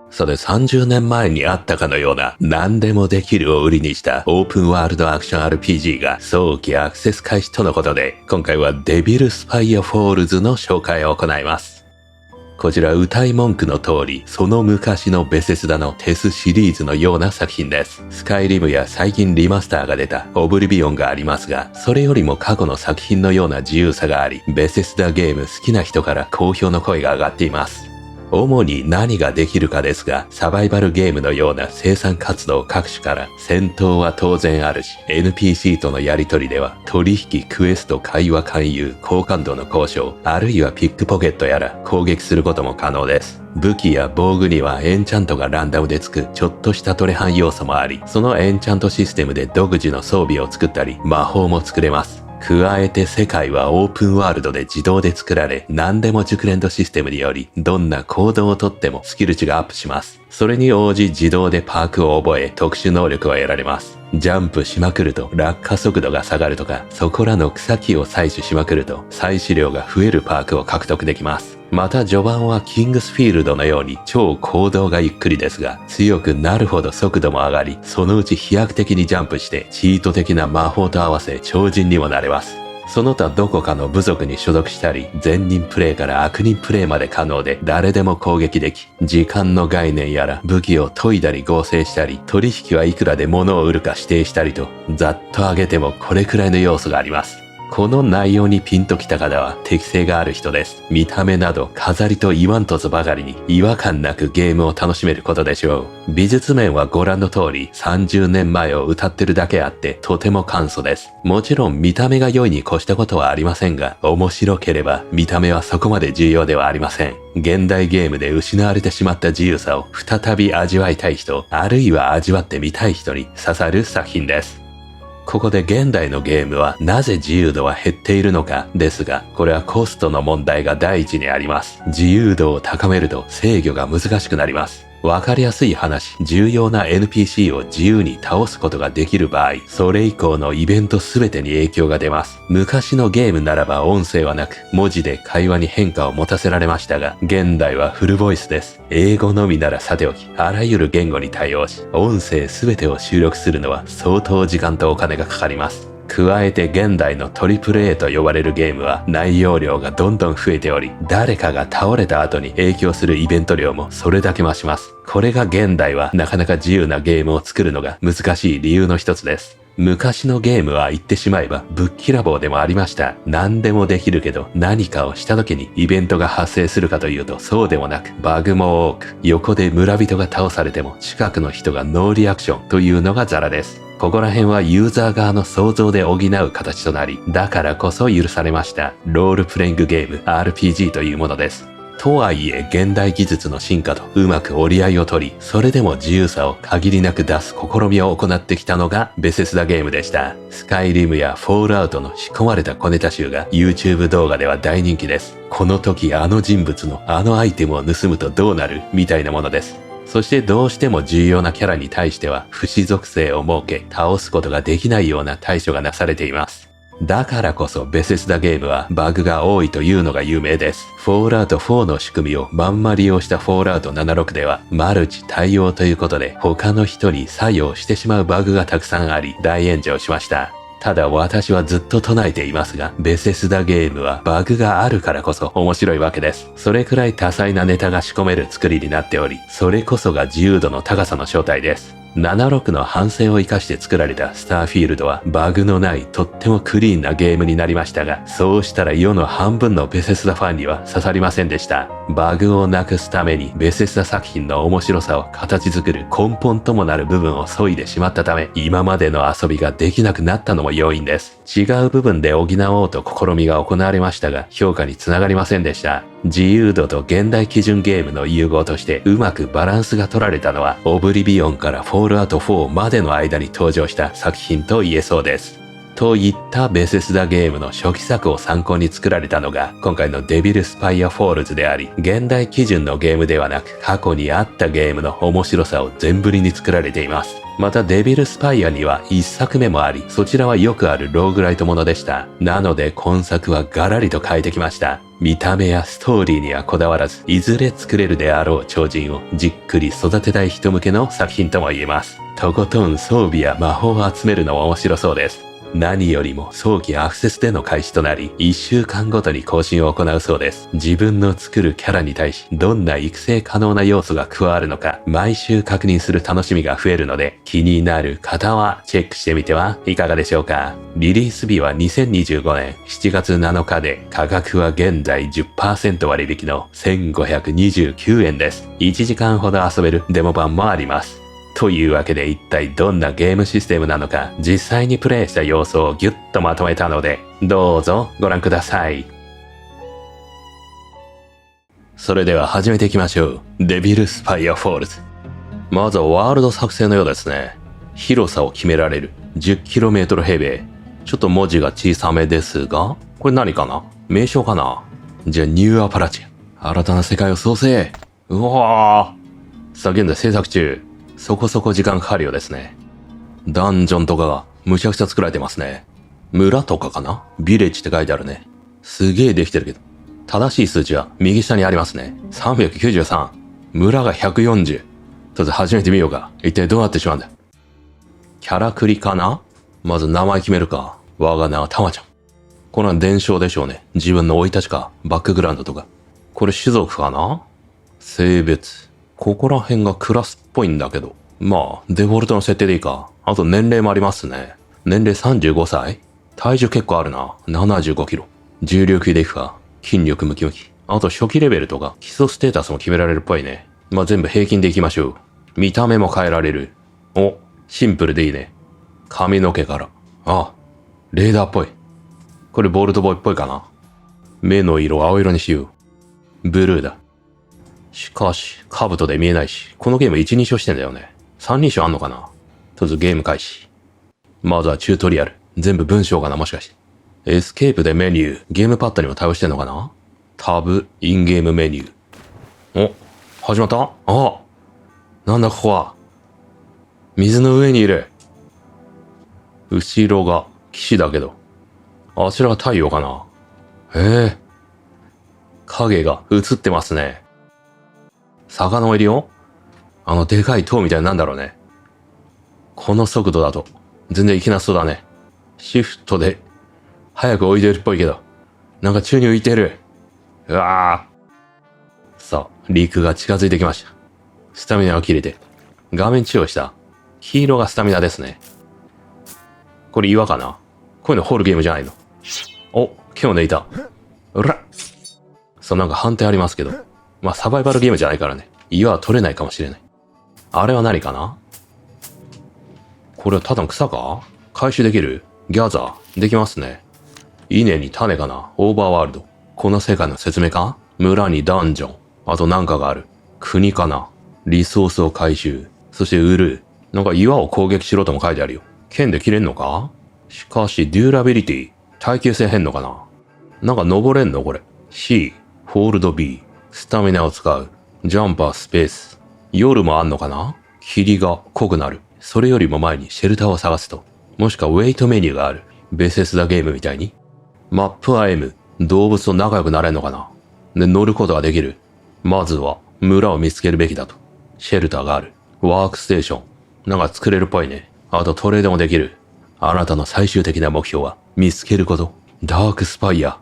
それ30年前にあったかのような何でもできるを売りにしたオープンワールドアクション RPG が早期アクセス開始とのことで、今回はデビルスパイアフォールズの紹介を行います。こちら歌い文句の通り、その昔のベセスダのテスシリーズのような作品です。スカイリムや最近リマスターが出たオブリビオンがありますが、それよりも過去の作品のような自由さがあり、ベセスダゲーム好きな人から好評の声が上がっています。主に何ができるかですが、サバイバルゲームのような生産活動各種から戦闘は当然あるし、NPC とのやり取りでは取引、クエスト、会話、勧誘、好感度の交渉、あるいはピックポケットやら攻撃することも可能です。武器や防具にはエンチャントがランダムでつくちょっとしたトレハン要素もあり、そのエンチャントシステムで独自の装備を作ったり魔法も作れます。加えて世界はオープンワールドで自動で作られ、何でも熟練度システムにより、どんな行動をとってもスキル値がアップします。それに応じ自動でパークを覚え、特殊能力を得られます。ジャンプしまくると落下速度が下がるとか、そこらの草木を採取しまくると採取量が増えるパークを獲得できます。また序盤はキングスフィールドのように超行動がゆっくりですが、強くなるほど速度も上がり、そのうち飛躍的にジャンプしてチート的な魔法と合わせ超人にもなれます。その他どこかの部族に所属したり、善人プレイから悪人プレイまで可能で誰でも攻撃でき、時間の概念やら武器を研いだり合成したり、取引はいくらで物を売るか指定したりと、ざっと上げてもこれくらいの要素があります。この内容にピンときた方は適性がある人です。見た目など飾りと言わんとつばかりに違和感なくゲームを楽しめることでしょう。美術面はご覧の通り30年前を歌ってるだけあってとても簡素です。もちろん見た目が良いに越したことはありませんが、面白ければ見た目はそこまで重要ではありません。現代ゲームで失われてしまった自由さを再び味わいたい人、あるいは味わってみたい人に刺さる作品です。ここで現代のゲームはなぜ自由度は減っているのかですが、これはコストの問題が第一にあります。自由度を高めると制御が難しくなります。わかりやすい話、重要な NPC を自由に倒すことができる場合、それ以降のイベントすべてに影響が出ます。昔のゲームならば音声はなく、文字で会話に変化を持たせられましたが、現代はフルボイスです。英語のみならさておき、あらゆる言語に対応し、音声すべてを収録するのは相当時間とお金がかかります。加えて現代の AAA と呼ばれるゲームは内容量がどんどん増えており、誰かが倒れた後に影響するイベント量もそれだけ増します。これが現代はなかなか自由なゲームを作るのが難しい理由の一つです。昔のゲームは言ってしまえばぶっきらぼうでもありました。何でもできるけど何かをした時にイベントが発生するかというとそうでもなく、バグも多く、横で村人が倒されても近くの人がノーリアクションというのがザラです。ここら辺はユーザー側の想像で補う形となり、だからこそ許されました。ロールプレイングゲーム RPG というものです。とはいえ現代技術の進化とうまく折り合いを取り、それでも自由さを限りなく出す試みを行ってきたのがベセスダゲームでした。スカイリムやフォールアウトの仕込まれた小ネタ集が YouTube 動画では大人気です。この時あの人物のあのアイテムを盗むとどうなるみたいなものです。そしてどうしても重要なキャラに対しては不死属性を設け、倒すことができないような対処がなされています。だからこそベセスダゲームはバグが多いというのが有名です。フォールアウト4の仕組みをまんま利用したフォールアウト76ではマルチ対応ということで他の人に作用してしまうバグがたくさんあり大炎上しました。ただ私はずっと唱えていますが、ベセスダゲームはバグがあるからこそ面白いわけです。それくらい多彩なネタが仕込める作りになっており、それこそが自由度の高さの正体です。76の反省を生かして作られたスターフィールドはバグのないとってもクリーンなゲームになりましたが、そうしたら世の半分のベセスダファンには刺さりませんでした。バグをなくすためにベセスダ作品の面白さを形作る根本ともなる部分を削いでしまったため、今までの遊びができなくなったのも要因です。違う部分で補おうと試みが行われましたが、評価につながりませんでした。自由度と現代基準ゲームの融合としてうまくバランスが取られたのはオブリビオンからフォールアウト4までの間に登場した作品と言えそうです。といったベセスダゲームの初期作を参考に作られたのが今回のデビルスパイアフォールズであり、現代基準のゲームではなく過去にあったゲームの面白さを全振りに作られています。またデビルスパイアには1作目もあり、そちらはよくあるローグライトものでした。なので今作はガラリと変えてきました。見た目やストーリーにはこだわらず、いずれ作れるであろう超人をじっくり育てたい人向けの作品とも言えます。とことん装備や魔法を集めるのは面白そうです。何よりも早期アクセスでの開始となり、1週間ごとに更新を行うそうです。自分の作るキャラに対し、どんな育成可能な要素が加わるのか、毎週確認する楽しみが増えるので、気になる方はチェックしてみてはいかがでしょうか。リリース日は2025年7月7日で、価格は現在 10% 割引の1529円です。1時間ほど遊べるデモ版もあります。というわけで一体どんなゲームシステムなのか実際にプレイした様子をギュッとまとめたのでどうぞご覧ください。それでは始めていきましょう。デビルスパイアフォールズ。まずはワールド作成のようですね。広さを決められる 10km 平米。ちょっと文字が小さめですが、これ何かな？名称かな？じゃあニューアパラチア。新たな世界を創生。うわー。さあ現在制作中。そこそこ時間かかるようですね。ダンジョンとかがむちゃくちゃ作られてますね。村とかかな？ビレッジって書いてあるね。すげえできてるけど。正しい数値は右下にありますね。393。村が140。とりあえず始めてみようか。一体どうなってしまうんだ。キャラクリかな？まず名前決めるか。我が名はタマちゃん。これは伝承でしょうね。自分の生い立ちか、バックグラウンドとか。これ種族かな？性別。ここら辺がクラスっぽいんだけど。まあ、デフォルトの設定でいいか。あと年齢もありますね。年齢35歳？体重結構あるな。75キロ。重量級でいくか。筋力ムキムキ。あと初期レベルとか基礎ステータスも決められるっぽいね。まあ全部平均でいきましょう。見た目も変えられる。お、シンプルでいいね。髪の毛から。あ、レーダーっぽい。これボールドボーイっぽいかな。目の色青色にしよう。ブルーだ。しかし、兜で見えないし、このゲーム一人称してんだよね。三人称あんのかな？とりあえずゲーム開始。まずはチュートリアル。全部文章かなもしかして。エスケープでメニュー。ゲームパッドにも対応してんのかな？タブ、インゲームメニュー。お、始まった？あ、なんだここは。水の上にいる。後ろが岸だけど。あちらが太陽かな？影が映ってますね。魚もいるよ。でかい塔みたいななんだろうね。この速度だと、全然いけなそうだね。シフトで、早く追い出るっぽいけど、なんか宙に浮いてる。うわぁ。さあ、陸が近づいてきました。スタミナが切れて、画面中央下、黄色がスタミナですね。これ岩かな？こういうの掘るゲームじゃないの。お、今日抜いた。うら。そう、なんか判定ありますけど。まあ、サバイバルゲームじゃないからね。岩は取れないかもしれない。あれは何かな？これはただの草か？回収できる？ギャザーできますね。稲に種かな？オーバーワールド。この世界の説明か？村にダンジョン。あとなんかがある。国かな？リソースを回収。そして売る。なんか岩を攻撃しろとも書いてあるよ。剣で切れんのか？しかし、デューラビリティ。耐久性変のかな？なんか登れんのこれ。C、ホールド B。スタミナを使う。ジャンパースペース。夜もあんのかな？霧が濃くなる。それよりも前にシェルターを探すと。もしくはウェイトメニューがある。ベセスダゲームみたいに。マップは M。動物と仲良くなれんのかな？で、乗ることができる。まずは、村を見つけるべきだと。シェルターがある。ワークステーション。なんか作れるっぽいね。あとトレードもできる。あなたの最終的な目標は、見つけること。ダークスパイア。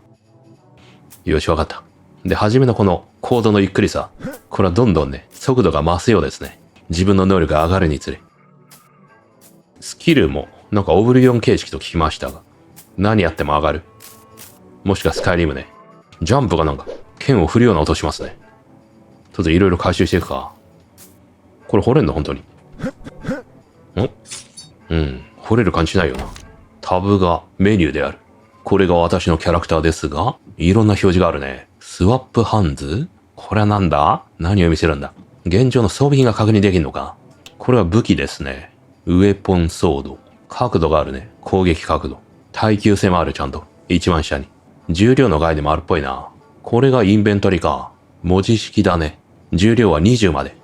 よし、わかった。で、初めのこのコードのゆっくりさ。これはどんどんね、速度が増すようですね。自分の能力が上がるにつれ。スキルも、なんかオブリオン形式と聞きましたが。何やっても上がる。もしくはスカイリムね。ジャンプがなんか、剣を振るような音しますね。とりあえずいろいろ回収していくか。これ掘れんの本当に。掘れる感じしないよな。タブがメニューである。これが私のキャラクターですが、いろんな表示があるね。スワップハンズ？これはなんだ？何を見せるんだ？現状の装備品が確認できるのか？これは武器ですね。ウェポンソード。角度があるね。攻撃角度。耐久性もあるちゃんと。一番下に。重量の概念もあるっぽいな。これがインベントリか。文字式だね。重量は20まで。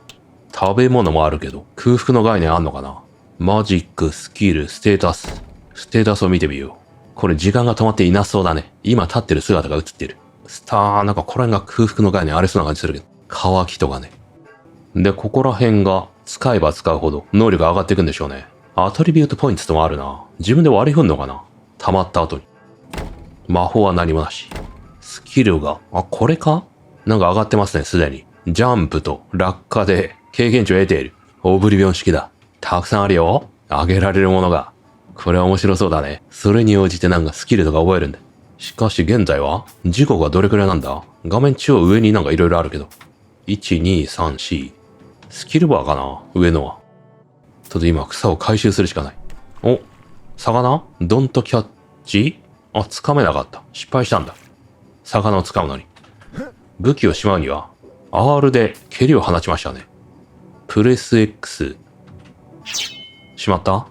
食べ物もあるけど、空腹の概念あんのかな。マジック、スキル、ステータス。ステータスを見てみよう。これ時間が止まっていなそうだね。今立ってる姿が映ってる。なんかこれが空腹の概念ありそうな感じするけど。乾きとかね。で、ここら辺が使えば使うほど能力が上がっていくんでしょうね。アトリビュートポイントともあるな。自分で割り振んのかな。溜まった後に。魔法は何もなし。スキルが、これかなんか上がってますね、すでに。ジャンプと落下で経験値を得ている。オブリビオン式だ。たくさんあるよ。上げられるものが。これは面白そうだね。それに応じてなんかスキルとか覚えるんだ。しかし現在は時刻がどれくらいなんだ。画面中央上になんか色々あるけど。1、2、3、4。スキルバーかな上のは。ちょっと今草を回収するしかない。お、魚ドントキャッチ掴めなかった。失敗したんだ。魚を掴むのに。武器をしまうには、R で蹴りを放ちましたね。プレス X。しまった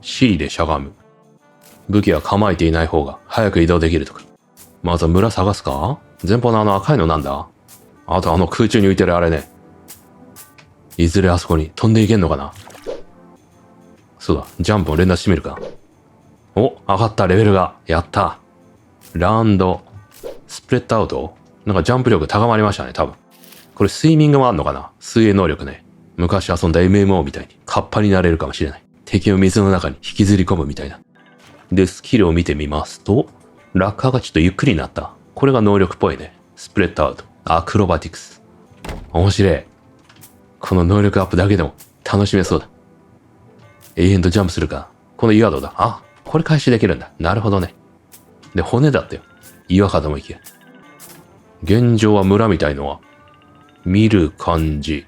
?C でしゃがむ。武器は構えていない方が早く移動できるとか。まずは村探すか。前方の赤いのなんだ。あと空中に浮いてるあれね。いずれあそこに飛んでいけんのかな。そうだ、ジャンプを連打してみるか。お、上がったレベルが。やった。ランド、スプレッドアウト。なんかジャンプ力高まりましたね、多分。これスイミングもあんのかな。水泳能力ね。昔遊んだ MMO みたいにカッパになれるかもしれない。敵を水の中に引きずり込むみたいな。で、スキルを見てみますと、落下がちょっとゆっくりになった。これが能力っぽいね。スプレッドアウト。アクロバティクス。面白い。この能力アップだけでも楽しめそうだ。永遠とジャンプするか。この岩どうだ。これ回収できるんだ。なるほどね。で、骨だったよ。岩かと思いきや。現状は村みたいのは、見る感じ。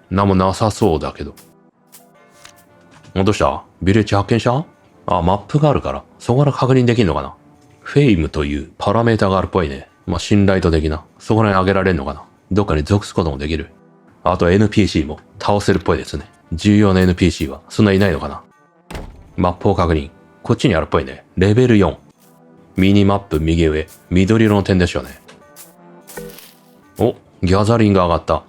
なんもなさそうだけど。どうしたビレッジ発見したマップがあるから、そこから確認できんのかな。フェイムというパラメータがあるっぽいね。信頼度的な。そこら辺上げられんのかな。どっかに属すこともできる。あと NPC も倒せるっぽいですね。重要な NPC はそんないないのかな。マップを確認。こっちにあるっぽいね。レベル4。ミニマップ右上。緑色の点でしょうね。お、ギャザリング上がった。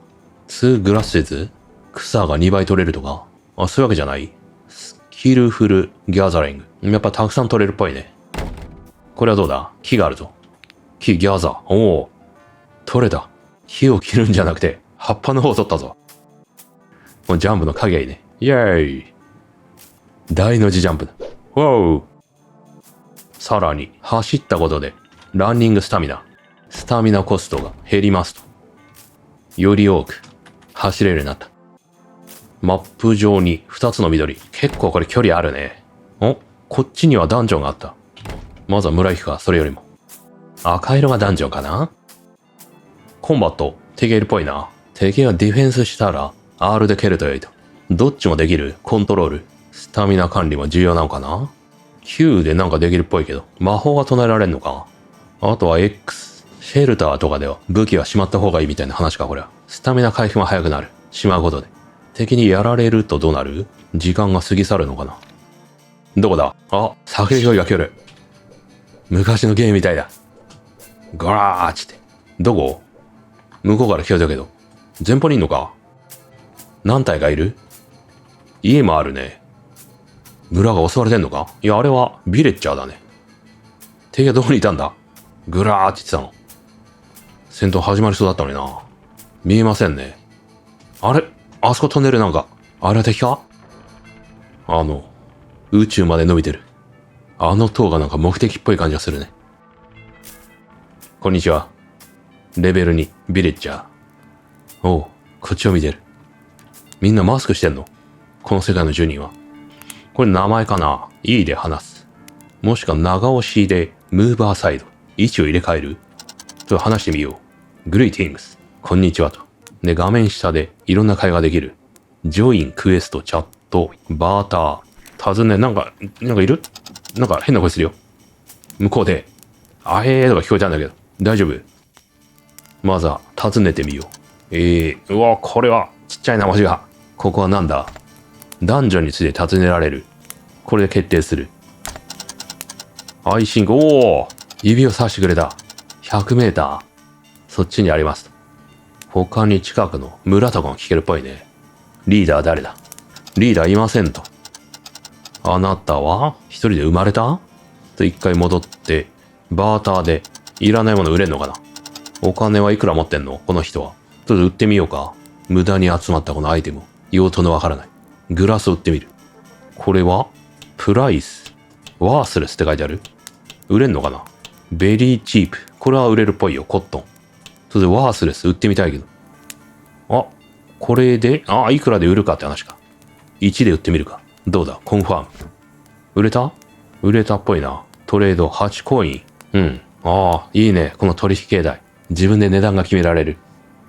2グラッセズ草が2倍取れるとかそういうわけじゃない。スキルフルギャザリング。やっぱたくさん取れるっぽいね。これはどうだ。木があるぞ。木ギャザー。おお。取れた。木を切るんじゃなくて、葉っぱの方を取ったぞ。もうジャンプの影いいね。イェーイ。大の字ジャンプだ。わお。さらに、走ったことで、ランニングスタミナコストが減りますと。より多く、走れるようになった。マップ上に2つの緑。結構これ距離あるね。こっちにはダンジョンがあった。まずは村行くか、それよりも。赤色がダンジョンかな。コンバット、敵がいるっぽいな。敵がディフェンスしたら、R で蹴ると良いと。どっちもできるコントロール。スタミナ管理も重要なのかな。Q でなんかできるっぽいけど、魔法が唱えられんのか。あとは X。シェルターとかでは武器はしまった方がいいみたいな話か、これは。スタミナ回復も早くなる。しまうことで。敵にやられるとどうなる？時間が過ぎ去るのかな。どこだ？叫び声が来る。昔のゲームみたいだ。ガラーッチって。どこ？向こうから聞こえたけど。前方にいんのか？何体がいる？家もあるね。村が襲われてんのか？いや、あれはビレッジャーだね。敵がどこにいたんだ？グラーって言ってたの。戦闘始まりそうだったのにな。見えませんね。あれ？あそこ飛んでるなんか。あれは敵か？宇宙まで伸びてる。塔がなんか目的っぽい感じがするね。こんにちは。レベル2、ビレッジャー。おう、こっちを見てる。みんなマスクしてんの？この世界の住人は。これ名前かな？ E で話す。もしくは長押しでムーバーサイド。位置を入れ替える？と話してみよう。グリーティングス。こんにちはと。で、画面下でいろんな会話できる。ジョイン、クエスト、チャット、バーター。尋ね、なんかいる？なんか変な声するよ。向こうで、とか聞こえたんだけど。大丈夫？まずは尋ねてみよう。うわ、これはちっちゃいな文字が。ここはなんだ？ダンジョンについて尋ねられる。これで決定する。アイシング、おお指をさしてくれた。100メーター。そっちにあります。他に近くの村とかも聞けるっぽいね。リーダー誰だ？リーダーいませんと。あなたは一人で生まれた？と一回戻って、バーターでいらないもの売れんのかな？お金はいくら持ってんのこの人は。ちょっと売ってみようか。無駄に集まったこのアイテム。用途のわからない。グラスを売ってみる。これはプライス。ワースレスって書いてある？売れんのかな？ベリーチープ。これは売れるっぽいよ。コットン。それでワースレス売ってみたいけど。あ、これで、いくらで売るかって話か。1で売ってみるか。どうだ？コンファーム。売れた？売れたっぽいな。トレード8コイン。うん。いいね。この取引形態。自分で値段が決められる。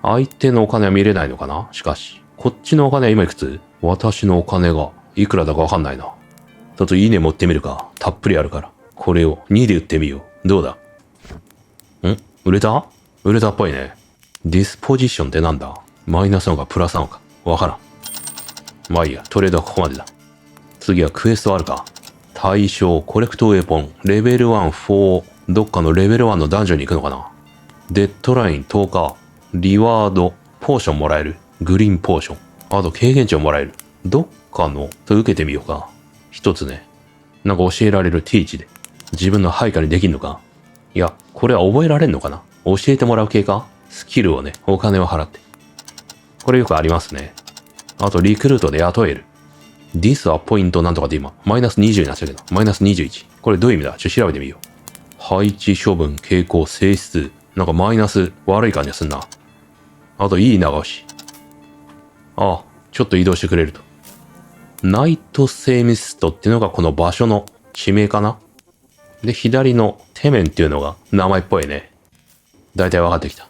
相手のお金は見れないのかな？しかし。こっちのお金は今いくつ？私のお金がいくらだかわかんないな。ちょっといいね持ってみるか。たっぷりあるから。これを2で売ってみよう。どうだ？売れた？売れたっぽいね。ディスポジションってなんだ？マイナスなのかプラスなのかわからん。まあいいや。トレードはここまでだ。次はクエストあるか。対象、コレクトウェポン、レベル1、4、どっかのレベル1のダンジョンに行くのかな。デッドライン10日、リワード、ポーションもらえる。グリーンポーション。あと経験値をもらえる。どっかの、と受けてみようか。一つね。なんか教えられるティーチで。自分の配下にできんのか？いや、これは覚えられんのかな？教えてもらう系か？スキルをね、お金を払って。これよくありますね。あとリクルートで雇える。This はポイントなんとかで今、マイナス20になっちゃうけど、マイナス21。これどういう意味だ？ちょっと調べてみよう。配置、処分、傾向、性質。なんかマイナス悪い感じがすんな。あといい長押し。ちょっと移動してくれると。ナイトセイミストっていうのがこの場所の地名かな？で、左のテメンっていうのが名前っぽいね。だいたい分かってきた。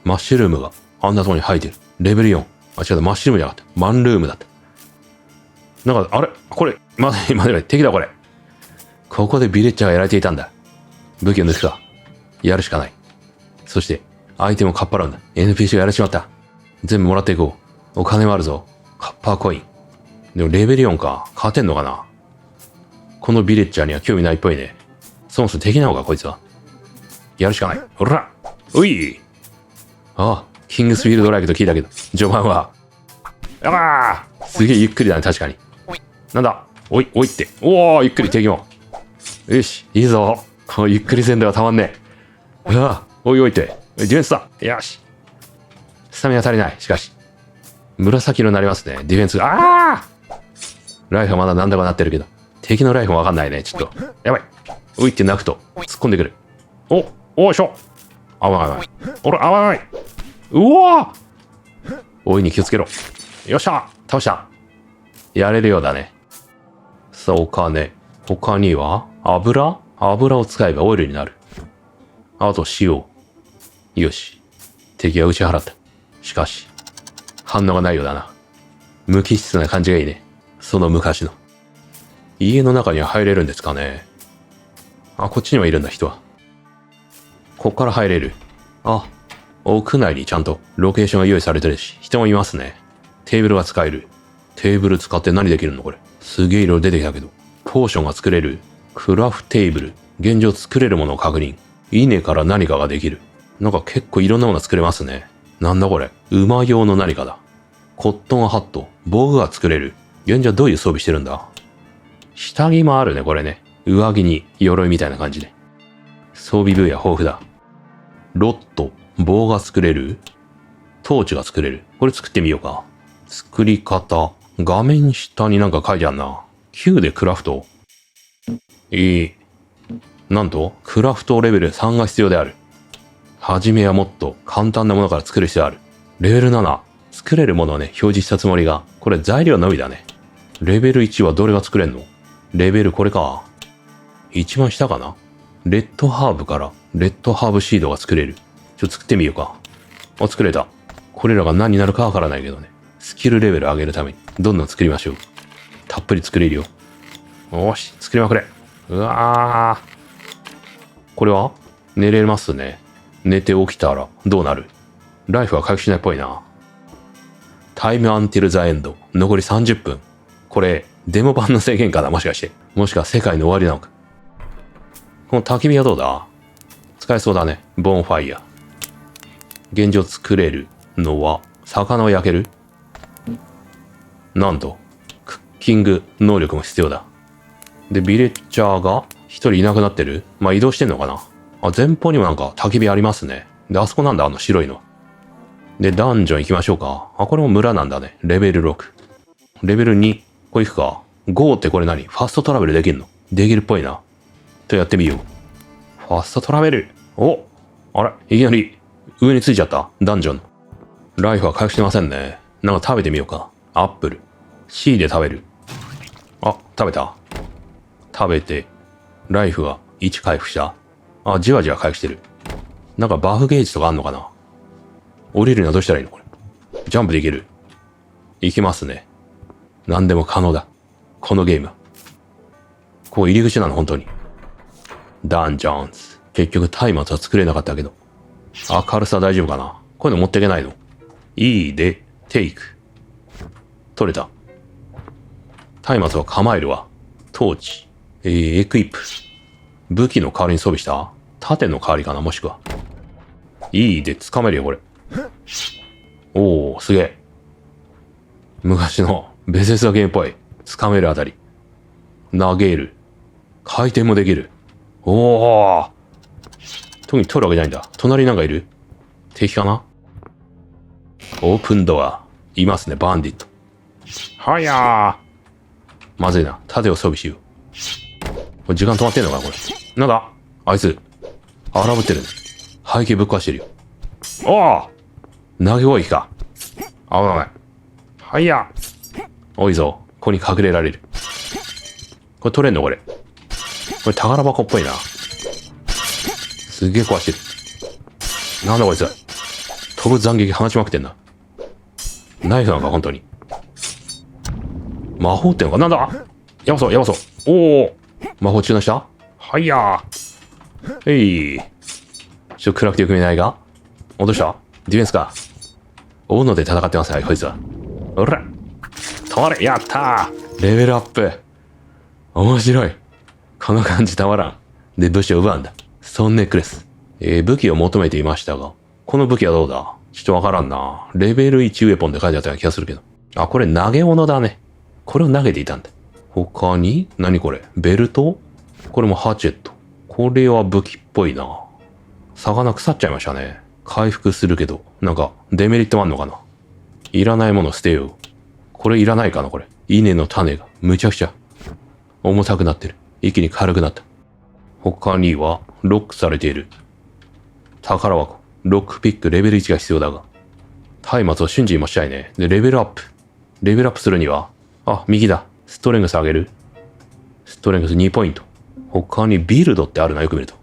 マッシュルームがあんなとこに生えてる。レベル4。違った、マッシュルームじゃなかった。マンルームだった。なんか、あれこれ、待て、敵だこれ。ここでビレッジャーがやられていたんだ。武器を抜くか。やるしかない。そして、アイテムをかっぱらうんだ。NPC がやられちまった。全部もらっていこう。お金もあるぞ。カッパーコイン。でもレベル4か。勝てんのかな？このビレッジャーには興味ないっぽいね。そもそも敵なのかこいつは。やるしかない。ほらおいキングスフィールドライクと聞いたけど、序盤は。すげえゆっくりだね、確かに。なんだおいって。ゆっくり敵も。よし、いいぞ。このゆっくり戦ではたまんねえ。おいって。ディフェンスだ。よし。スタミナ足りない。しかし。紫色になりますね。ディフェンスが。ライフはまだなんだかなってるけど。敵のライフもわかんないね。ちょっと。やばい。おいって泣くと突っ込んでくる。おいしょ。危ない。危ない。おいに気をつけろ。よっしゃ倒した。やれるようだね。さあ、お金。他には油を使えばオイルになる。あと塩。よし。敵は打ち払った。しかし、反応がないようだな。無機質な感じがいいね。その昔の。家の中には入れるんですかね。こっちにはいるんだ、人は。こっから入れる。屋内にちゃんとロケーションが用意されてるし、人もいますね。テーブルが使える。テーブル使って何できるのこれ。すげえ色出てきたけど。ポーションが作れる。クラフテーブル。現状作れるものを確認。稲から何かができる。なんか結構いろんなもの作れますね。なんだこれ。馬用の何かだ。コットンハット。防具が作れる。現状どういう装備してるんだ？下着もあるね、これね。上着に鎧みたいな感じで。装備分野豊富だ。ロット。棒が作れる。トーチが作れる。これ作ってみようか。作り方。画面下になんか書いてあるな。9でクラフト。なんと、クラフトレベル3が必要である。はじめはもっと簡単なものから作る必要ある。レベル7。作れるものをね、表示したつもりが、これ材料のみだね。レベル1はどれが作れんの？レベルこれか。一番下かな？レッドハーブからレッドハーブシードが作れる。作ってみようか。作れた。これらが何になるかわからないけどね。スキルレベル上げるために、どんどん作りましょう。たっぷり作れるよ。よし、作りまくれ。これは寝れますね。寝て起きたらどうなる？ライフは回復しないっぽいな。タイムアンティルザエンド。残り30分。これ、デモ版の制限かなもしかして。もしくは世界の終わりなのか。この焚き火はどうだ？使えそうだね。ボンファイア。現状作れるのは、魚を焼ける？なんと、クッキング能力も必要だ。で、ビレッジャーが一人いなくなってる？まあ、移動してんのかな？あ、前方にもなんか焚き火ありますね。で、あそこなんだ、あの白いの。で、ダンジョン行きましょうか。あ、これも村なんだね。レベル6。レベル2。これ行くか。5ってこれ何？ファストトラベルできるの？できるっぽいな。とやってみよう。ファストトラベル。お！あれ？いきなり上についちゃった。ダンジョン。ライフは回復してませんね。なんか食べてみようか。アップル。C で食べる。あ、食べた。食べて、ライフが1回復した。あ、じわじわ回復してる。なんかバフゲージとかあんのかな？降りるにはどうしたらいいのこれ。ジャンプできる。いきますね。何でも可能だ。このゲームは。こう入り口なの、本当に。ダンジョンズ。結局松明は作れなかったけど。明るさ大丈夫かな？こういうの持っていけないの？いいで、テイク。取れた。松明は構えるわ。トーチ。エクイップ。武器の代わりに装備した？盾の代わりかな、もしくは。いいで、掴めるよ、これ。おー、すげえ。昔のベセスダゲームっぽい。掴めるあたり。投げる。回転もできる。おー。特に取るわけじゃないんだ。隣になんかいる？敵かな？オープンドア。いますね、バンディット。はやー。まずいな。盾を装備しよう。これ時間止まってんのかな、これ。なんだ？あいつ。荒ぶってるね。背景ぶっ壊してるよ。おー！投げ攻撃か。危ない。はいや。おいぞ。ここに隠れられる。これ取れんのこれ。これ宝箱っぽいな。すげえ壊してる。なんだこいつ。飛ぶ斬撃放ちまくってんな。ナイフなんか本当に。魔法ってのかなんだ？やばそう、やばそう。おお。魔法中断した？はいやー。へい。ちょっと暗くてよく見えないが？どうした？ディフェンスか。斧で戦ってますね、こいつは。おら！取れ！やったー！レベルアップ。面白い。この感じたまらん。で、武士を奪うんだ。ストーンネックレス。武器を求めていましたが、この武器はどうだ？ちょっとわからんな。レベル1ウェポンで書いてあったような気がするけど。あ、これ投げ物だね。これを投げていたんだ。他に何これ？ベルト？これもハチェット。これは武器っぽいな。魚腐っちゃいましたね。回復するけど、なんかデメリットもあんのかな？いらないもの捨てよう。これいらないかなこれ。稲の種がむちゃくちゃ重たくなってる。一気に軽くなった。他にはロックされている。宝箱。ロックピックレベル1が必要だが。松明を瞬時に持ちたいね。で、レベルアップ。レベルアップするには、あ、右だ。ストレングス上げる。ストレングス2ポイント。他にビルドってあるな、よく見ると。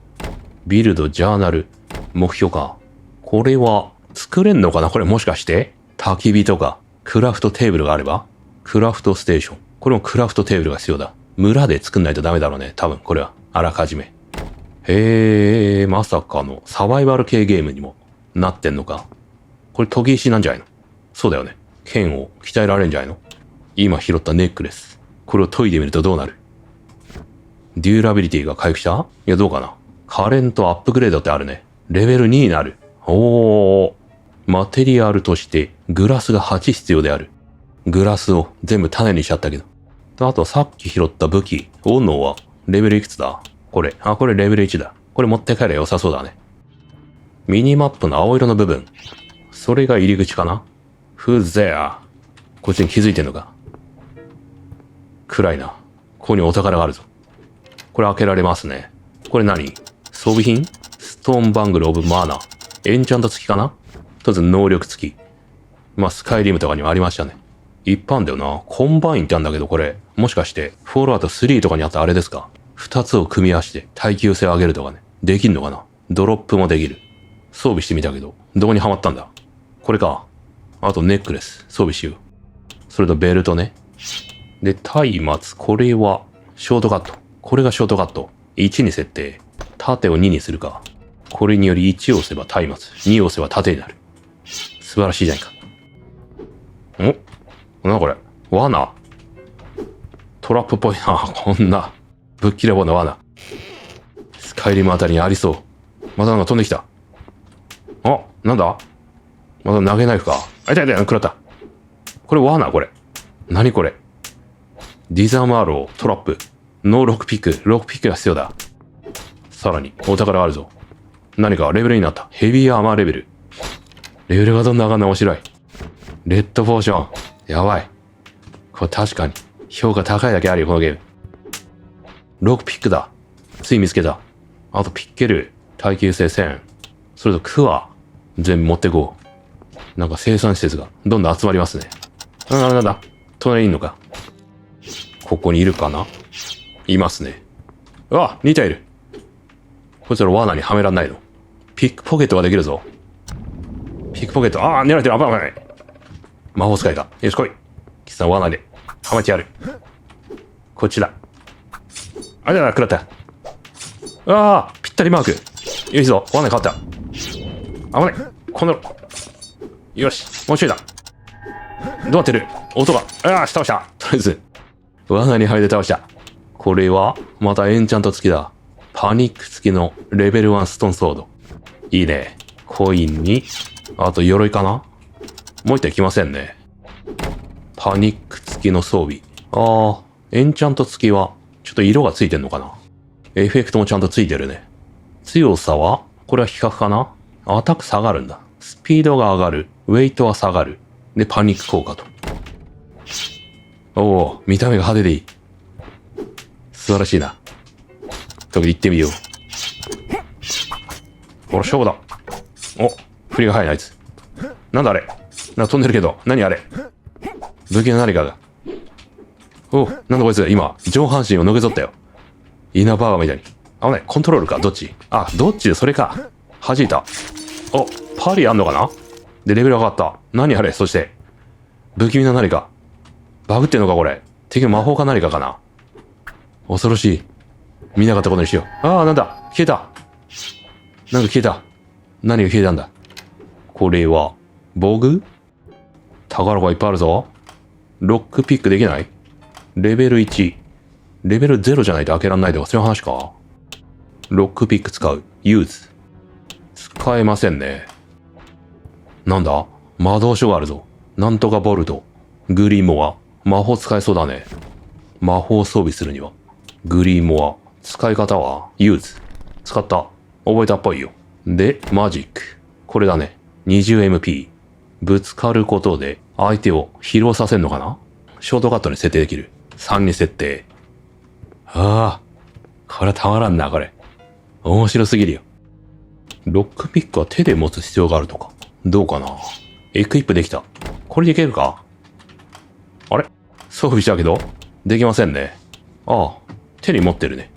ビルド、ジャーナル、目標か。これは、作れんのかなこれもしかして？焚き火とか、クラフトテーブルがあれば？クラフトステーション。これもクラフトテーブルが必要だ。村で作んないとダメだろうね。多分、これは。あらかじめ。へえ、まさかのサバイバル系ゲームにもなってんのか。これ研ぎ石なんじゃないの？そうだよね。剣を鍛えられるんじゃないの？今拾ったネックレス。これを研いでみるとどうなる？デューラビリティが回復した？いや、どうかな。カレントアップグレードってあるね。レベル2になる。おー。マテリアルとしてグラスが8必要である。グラスを全部種にしちゃったけど。あとさっき拾った武器、斧はレベルいくつだ？これ。あ、これレベル1だ。これ持って帰れば良さそうだね。ミニマップの青色の部分。それが入り口かな？ふぜあ。こっちに気づいてんのか？暗いな。ここにお宝があるぞ。これ開けられますね。これ何？装備品？ストーンバングルオブマーナー。エンチャント付きかな？とりあえず能力付き。まあ、スカイリムとかにもありましたね。一般だよな。コンバインってあるんだけど、これ、もしかして、フォールアウト3とかにあったあれですか？二つを組み合わせて耐久性を上げるとかね。できんのかな？ドロップもできる。装備してみたけど、どこにはまったんだ？これか。あとネックレス、装備しよう。それとベルトね。で、松明、これは、ショートカット。これがショートカット。1に設定。縦を2にするか。これにより1を押せば松明、2を押せば縦になる。素晴らしいじゃないか。なんだこれ？罠？トラップっぽいな。こんな、ぶっきらぼうな罠。ス帰りもあたりにありそう。またなんか飛んできた。あ、なんだまた投げナイフか。あ、痛い痛い、食らった。これ罠これ。何これ。ディザームアロー、トラップ。ノーロックピック。ロックピックが必要だ。さらに、お宝あるぞ。何かレベルになった。ヘビーアーマーレベル。レベルがどんどん上がんない面白い。レッドポーション。やばい。これ確かに。評価高いだけあるよ、このゲーム。ロックピックだ。つい見つけた。あとピッケル。耐久性1000。それとクワ。全部持ってこう。なんか生産施設がどんどん集まりますね。なんだ隣にいんのか。ここにいるかないますね。うわ、2体いる。こいつら罠にはめらんないの。ピックポケットができるぞ。ピックポケット。ああ、狙われてる。危ない。魔法使いか。よし、来い。貴様罠で。はめてやる。こっちだ。あれだ、食らった。ああ、ぴったりマーク。よいしょ、罠に変わった。危ない。この、よし、もうちょいだ。どうなってる音が。ああ、倒した。とりあえず、罠に入れて倒した。これは、またエンチャント付きだ。パニック付きのレベル1ストーンソード。いいね。コインに、あと鎧かなもう一体来ませんね。パニック付きの装備。ああ、エンチャント付きは、ちょっと色がついてんのかな。エフェクトもちゃんとついてるね。強さはこれは比較かな。アタック下がるんだ。スピードが上がる。ウェイトは下がる。で、パニック効果と。おお、見た目が派手でいい。素晴らしいな。と行ってみよう。ほら、勝負だ。お、振りが速いな、あいつ。なんだあれ。なんか飛んでるけど、何あれ。武器の何かが。お、なんだこいつ、今、上半身をのけぞったよ。イナバーガーみたいに。危ない、コントロールか、どっち。あ、どっちでそれか。弾いた。お、パリあんのかなで、レベル上がった。何あれ、そして。不気味な何か。バグってんのか、これ。敵の魔法か何かかな。恐ろしい。見なかったことにしよう。ああ、なんだ。消えた。なんか消えた。何が消えたんだ。これは、防具宝がいっぱいあるぞ。ロックピックできない？レベル1。レベル0じゃないと開けらんないとか、そういう話か。ロックピック使う。ユーズ。使えませんね。なんだ？魔導書があるぞ。なんとかボルト。グリーモア。魔法使えそうだね。魔法装備するには。グリーモア。使い方はユーズ。使った。覚えたっぽいよ。で、マジック。これだね。20MP。ぶつかることで相手を疲労させんのかな？ショートカットに設定できる。3に設定。ああ。これはたまらんな、これ。面白すぎるよ。ロックピックは手で持つ必要があるとか。どうかな？エクイップできた。これでいけるか？あれ？装備したけどできませんね。ああ。手に持ってるね。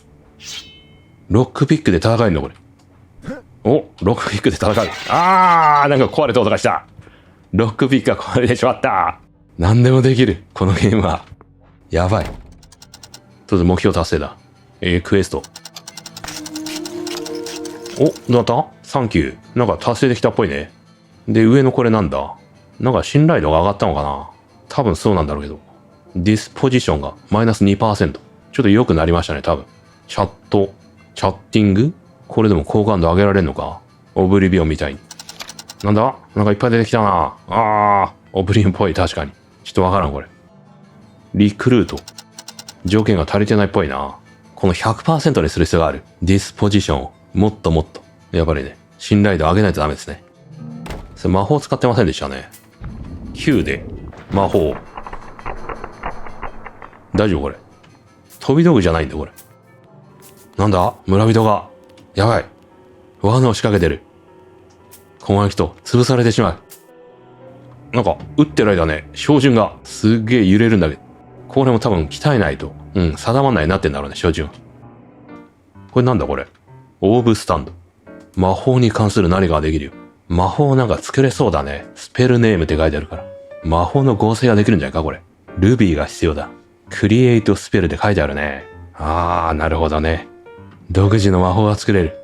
ロックピックで戦えんのこれ。お、ロックピックで戦う。あー、なんか壊れた音がした。ロックピックが壊れてしまった。何でもできる。このゲームは。やばい。とりあえず目標達成だ。クエスト。お、どうなった？サンキュー。なんか達成できたっぽいね。で、上のこれなんだ？なんか信頼度が上がったのかな？多分そうなんだろうけど。ディスポジションがマイナス 2%。ちょっと良くなりましたね、多分。チャッティング？これでも好感度上げられんのか？オブリビオンみたいに。なんだ？なんかいっぱい出てきたな。オブリビオンっぽい、確かに。ちょっとわからん、これ。リクルート。条件が足りてないっぽいな。この 100% にする必要がある。ディスポジションをもっともっと。やっぱりね、信頼度上げないとダメですね。それ魔法使ってませんでしたね。9で、魔法。大丈夫これ。飛び道具じゃないんだこれ。なんだ村人が。やばい。罠を仕掛けてる。この人、潰されてしまう。なんか、撃ってる間ね、照準がすっげえ揺れるんだけど。これも多分鍛えないと。定まんないなってんだろうね、照準。これなんだこれ。オーブスタンド。魔法に関する何かができるよ。魔法なんか作れそうだね。スペルネームって書いてあるから。魔法の合成ができるんじゃないかこれ。ルビーが必要だ。クリエイトスペルって書いてあるね。なるほどね。独自の魔法が作れる。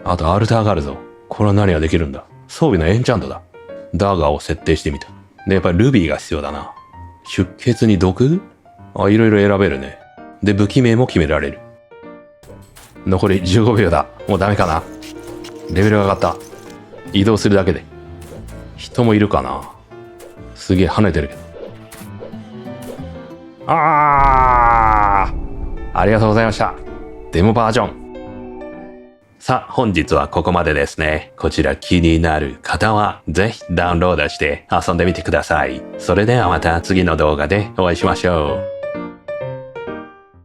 あとアルターがあるぞ。これは何ができるんだ？装備のエンチャントだ。ダガーを設定してみた。で、やっぱりルビーが必要だな。出血に毒？いろいろ選べるね。で、武器名も決められる。残り15秒だ。もうダメかな。レベルが上がった。移動するだけで。人もいるかな。すげえ跳ねてるけど。ありがとうございました。デモバージョン。さあ、本日はここまでですね。こちら気になる方は、ぜひダウンロードして遊んでみてください。それではまた次の動画でお会いしましょう。